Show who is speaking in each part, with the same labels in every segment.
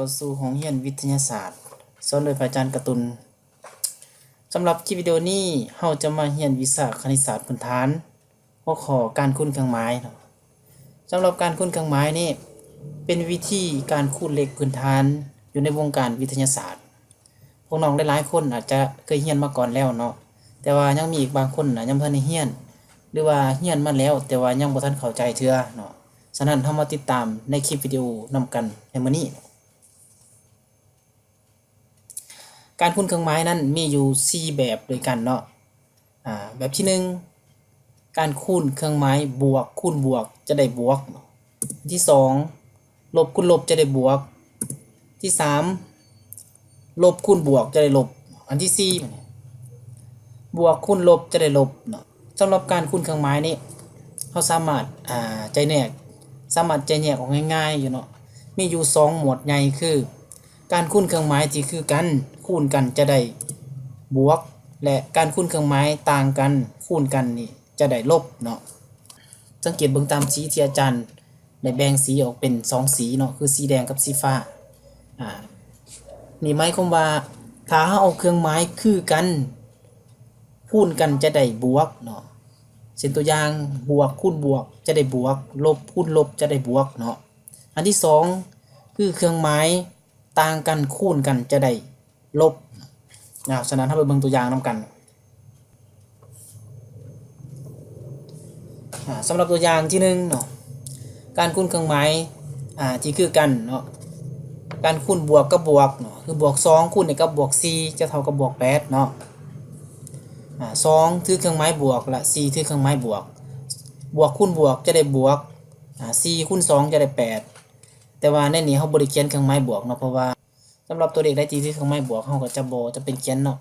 Speaker 1: เข้าสู่ห้องเรียนวิทยาศาสตร์สอนโดยอาจารย์การ์ตูนสำหรับคลิปวิดีโอนี้เราจะมาเรียนวิชาคณิตศาสตร์พื้นฐานหัวข้อการคูณเครื่องหมายสำหรับการคูณเครื่องหมายนี่เป็นวิธีการคูณเลขพื้นฐานอยู่ในวงการวิทยาศาสตร์พวกน้องหลายๆคนอาจจะเคยเรียนมาก่อนแล้วเนาะแต่ว่ายังมีอีกบางคนยังบ่ทันได้เรียนหรือว่าเรียนมาแล้วแต่ว่ายังบ่ทันเข้าใจเทื่อเนาะฉะนั้นเรามาติดตามในคลิปวิดีโอนำกันในมื้อนี้การคูณเครื่องหมายนั้นมีอยู่4แบบด้วยกันเนาะแบบที่1การคูณเครื่องหมายบวกคูณบวกจะได้บวกที่2ลบคูณลบจะได้บวกที่3ลบคูณบวกจะได้ลบอันที่4บวกคูณลบจะได้ลบเนาะสำหรับการคูณเครื่องหมายนี้เราสามารถใจแยกออกง่ายๆอยู่เนาะมีอยู่2หมวดใหญ่คือการคูณเครื่องหมายที่คือกันคูณกันจะได้บวกและการคูณเครื่องหมายต่างกันคูณกันนี่จะได้ลบเนาะสังเกตเบิ่งตามสีที่อาจารย์ได้แบ่งสีออกเป็น2สีเนาะคือสีแดงกับสีฟ้านี่หมายความว่าถ้าเราเอาเครื่องหมายคือกันคูณกันจะได้บวกเนาะเช่นตัวอย่างบวกคูณบวกจะได้บวกลบคูณลบจะได้บวกเนาะอันที่2คือเครื่องหมายต่างกันคูณกันจะได้ลบฉะนั้นถ้าไปเบิ่งตัวอย่างนำกันสำหรับตัวอย่างที่1เนาะการคูณเครื่องหมายที่คือกันเนาะการคูณบวกกับบวกเนาะคือบวก2คูณกับบวก4จะเท่ากับบวก8เนาะ2ถือเครื่องหมายบวกและ4ถือเครื่องหมายบวกบวกคูณบวกจะได้บวก4คูณ2จะได้8แต่ว่าในนี้เฮาบ่ได้เขียนเครื่องหมายบวกเนาะเพราะว่าสำหรับตัวเลขใดที่ถือเครื่องหมายบวกเฮาก็จะบ่จะเป็นเขียนเนาะ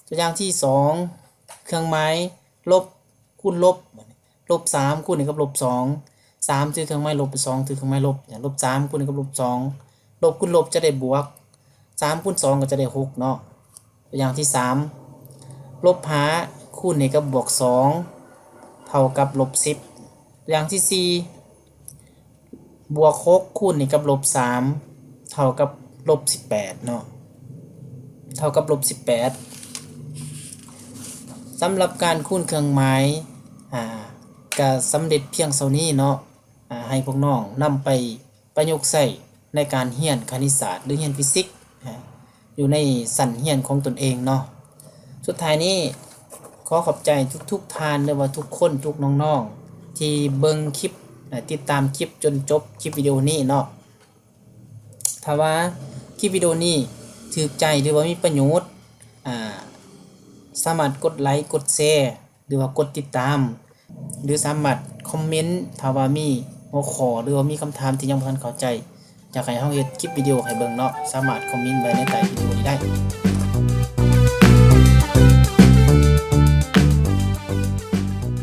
Speaker 1: ตัวอย่างที่2เครื่องหมายลบคูณลบลบ3คูณกับลบ2 3ถือเครื่องหมายลบ2ถือเครื่องหมายลบลบ3คูณกับลบ2ลบคูณลบจะได้บวก3คูณ2ก็จะได้6เนาะตัวอย่างที่3ลบ5คูณกับบวก2เท่ากับลบ10ตัวอย่างที่4บวก6คูณกับลบ3เท่ากับลบ18เนาะเท่ากับลบ18สำหรับการคูณเครื่องหมายก็สำเร็จเพียงเท่านี้เนาะให้พวกน้องนำไปประยุกต์ใช้ในการเรียนคณิตศาสตร์หรือเรียนฟิสิกส์อยู่ในชั้นเรียนของตนเองเนาะสุดท้ายนี้ขอขอบใจทุกท่านหรือว่าทุกคนทุกน้องๆที่เบิ่งคลิปติดตามคลิปจนจบคลิปวิดีโอนี้เนาะถ้าว่าคลิปวิดีโอนี้ถูกใจหรือว่ามีประโยชน์สามารถกดไลค์กดแชร์หรือว่ากดติดตามหรือสามารถคอมเมนต์ถ้าว่ามีหัวข้อหรือว่ามีคำถามที่ยังบ่ทันเข้าใจอยากให้เฮาเฮ็ดคลิปวิดีโอให้เบิ่งเนาะสามารถคอมเมนต์ไว้ในใต้วิดีโอนี้ได้